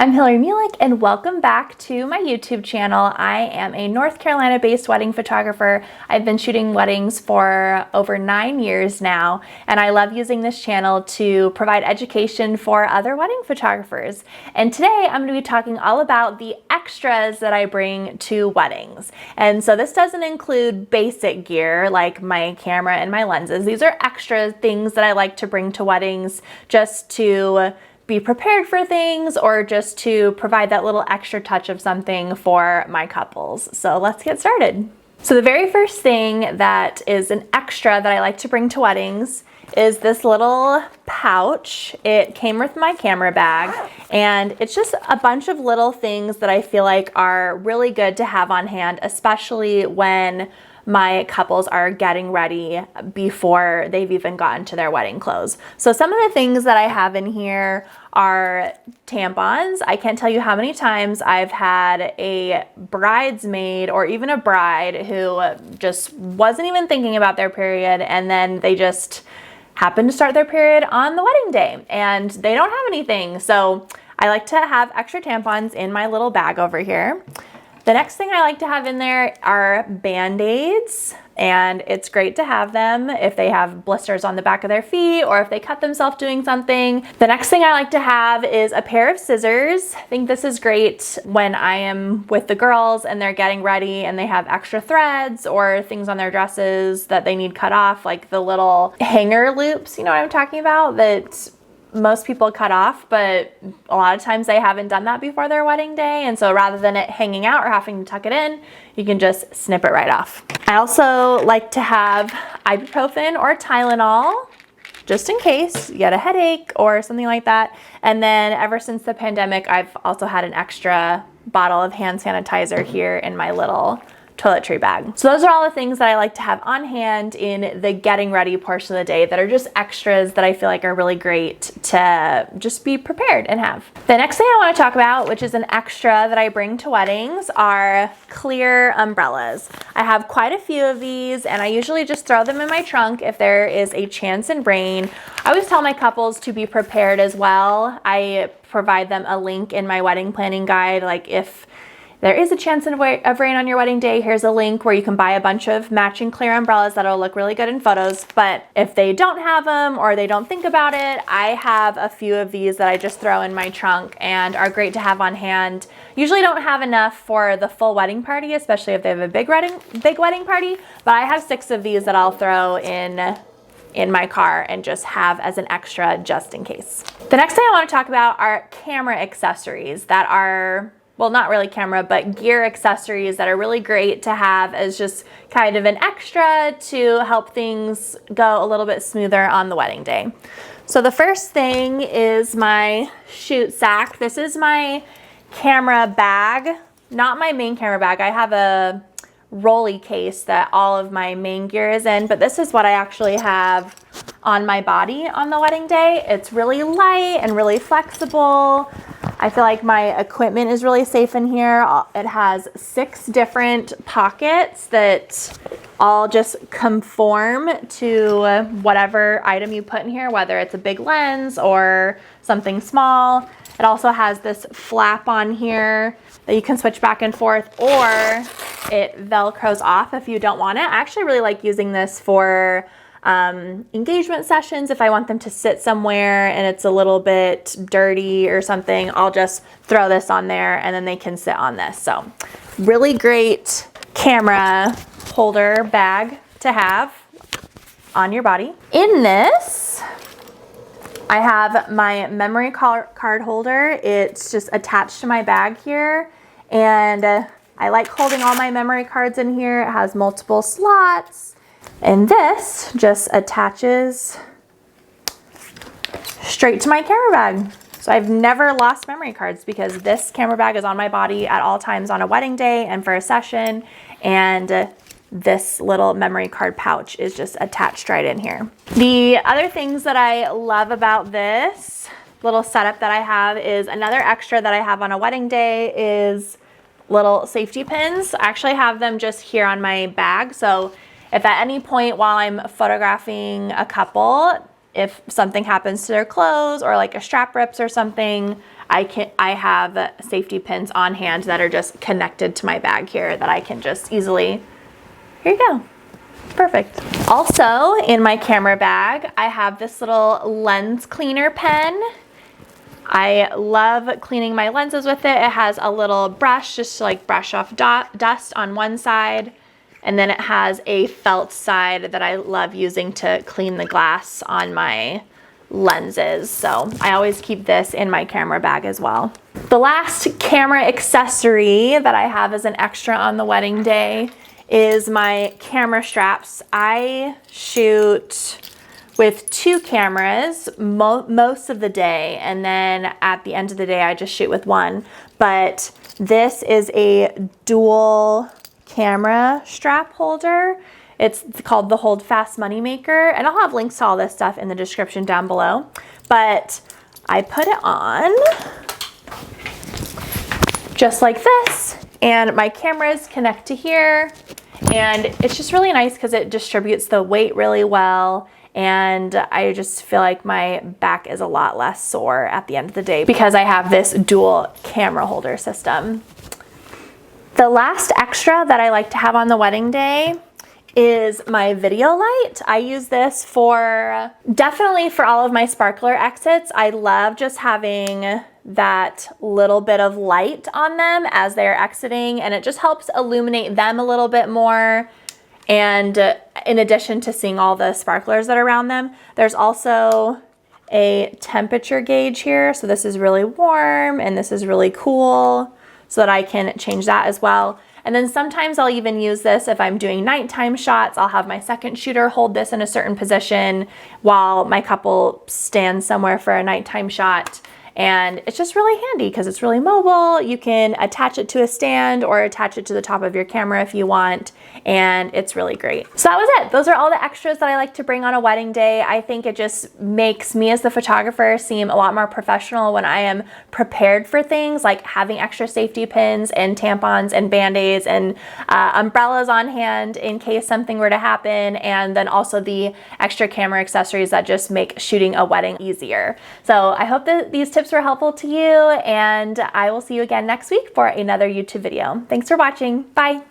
I'm Hillary Mulick and welcome back to my YouTube channel. I am a North Carolina-based wedding photographer. I've been shooting weddings for over 9 years now, and I love using this channel to provide education for other wedding photographers. And today I'm going to be talking all about the extras that I bring to weddings. And so this doesn't include basic gear like my camera and my lenses. These are extra things that I like to bring to weddings just to be prepared for things or just to provide that little extra touch of something for my couples. So let's get started. So the very first thing that is an extra that I like to bring to weddings is this little pouch. It came with my camera bag, and it's just a bunch of little things that I feel like are really good to have on hand, especially when my couples are getting ready before they've even gotten to their wedding clothes. So some of the things that I have in here are tampons. I can't tell you how many times I've had a bridesmaid or even a bride who just wasn't even thinking about their period, and then they just happen to start their period on the wedding day and they don't have anything. So I like to have extra tampons in my little bag over here. The next thing I like to have in there are Band-Aids, and it's great to have them if they have blisters on the back of their feet or if they cut themselves doing something. The next thing I like to have is a pair of scissors. I think this is great when I am with the girls and they're getting ready and they have extra threads or things on their dresses that they need cut off, like the little hanger loops, you know what I'm talking about, that most people cut off, but a lot of times they haven't done that before their wedding day. And so rather than it hanging out or having to tuck it in, you can just snip it right off. I also like to have ibuprofen or Tylenol, just in case you get a headache or something like that. And then ever since the pandemic, I've also had an extra bottle of hand sanitizer here in my little toiletry bag. So those are all the things that I like to have on hand in the getting ready portion of the day that are just extras that I feel like are really great to just be prepared and have. The next thing I want to talk about, which is an extra that I bring to weddings, are clear umbrellas. I have quite a few of these, and I usually just throw them in my trunk if there is a chance in rain. I always tell my couples to be prepared as well. I provide them a link in my wedding planning guide, like if there is a chance of rain on your wedding day, here's a link where you can buy a bunch of matching clear umbrellas that'll look really good in photos. But if they don't have them or they don't think about it, I have a few of these that I just throw in my trunk and are great to have on hand. Usually don't have enough for the full wedding party, especially if they have a big wedding party, but I have 6 of these that I'll throw in my car and just have as an extra just in case. The next thing I want to talk about are camera accessories that are, well, not really camera, but gear accessories that are really great to have as just kind of an extra to help things go a little bit smoother on the wedding day. So the first thing is my shoot sack. This is my camera bag, not my main camera bag. I have a rolly case that all of my main gear is in, but this is what I actually have on my body on the wedding day. It's really light and really flexible. I feel like my equipment is really safe in here. It has 6 different pockets that all just conform to whatever item you put in here, whether it's a big lens or something small. It also has this flap on here that you can switch back and forth, or it Velcros off if you don't want it. I actually really like using this for engagement sessions. If I want them to sit somewhere and it's a little bit dirty or something, I'll just throw this on there and then they can sit on this. So really great camera holder bag to have on your body. In this, I have my memory card holder. It's just attached to my bag here, and I like holding all my memory cards in here. It has multiple slots. And this just attaches straight to my camera bag. So I've never lost memory cards because this camera bag is on my body at all times on a wedding day and for a session. And this little memory card pouch is just attached right in here. The other things that I love about this little setup that I have is another extra that I have on a wedding day is little safety pins. I actually have them just here on my bag. So if at any point while I'm photographing a couple, if something happens to their clothes or like a strap rips or something, I have safety pins on hand that are just connected to my bag here that I can just easily, here you go. Perfect. Also in my camera bag, I have this little lens cleaner pen. I love cleaning my lenses with it. It has a little brush just to like brush off dust on one side. And then it has a felt side that I love using to clean the glass on my lenses. So I always keep this in my camera bag as well. The last camera accessory that I have as an extra on the wedding day is my camera straps. I shoot with 2 cameras most of the day, and then at the end of the day I just shoot with 1. But this is a dual camera strap holder. It's called the Hold Fast Moneymaker, and I'll have links to all this stuff in the description down below. But I put it on just like this, and my cameras connect to here, and it's just really nice because it distributes the weight really well, and I just feel like my back is a lot less sore at the end of the day because I have this dual camera holder system. The last extra that I like to have on the wedding day is my video light. I use this for definitely for all of my sparkler exits. I love just having that little bit of light on them as they're exiting, and it just helps illuminate them a little bit more. And in addition to seeing all the sparklers that are around them, there's also a temperature gauge here. So this is really warm and this is really cool, so that I can change that as well. And then sometimes I'll even use this if I'm doing nighttime shots. I'll have my second shooter hold this in a certain position while my couple stands somewhere for a nighttime shot. And it's just really handy because it's really mobile. You can attach it to a stand or attach it to the top of your camera if you want, and it's really great. So that was it. Those are all the extras that I like to bring on a wedding day. I think it just makes me as the photographer seem a lot more professional when I am prepared for things like having extra safety pins and tampons and band-aids and umbrellas on hand in case something were to happen, and then also the extra camera accessories that just make shooting a wedding easier. So I hope that these tips were helpful to you, and I will see you again next week for another YouTube video. Thanks for watching. Bye.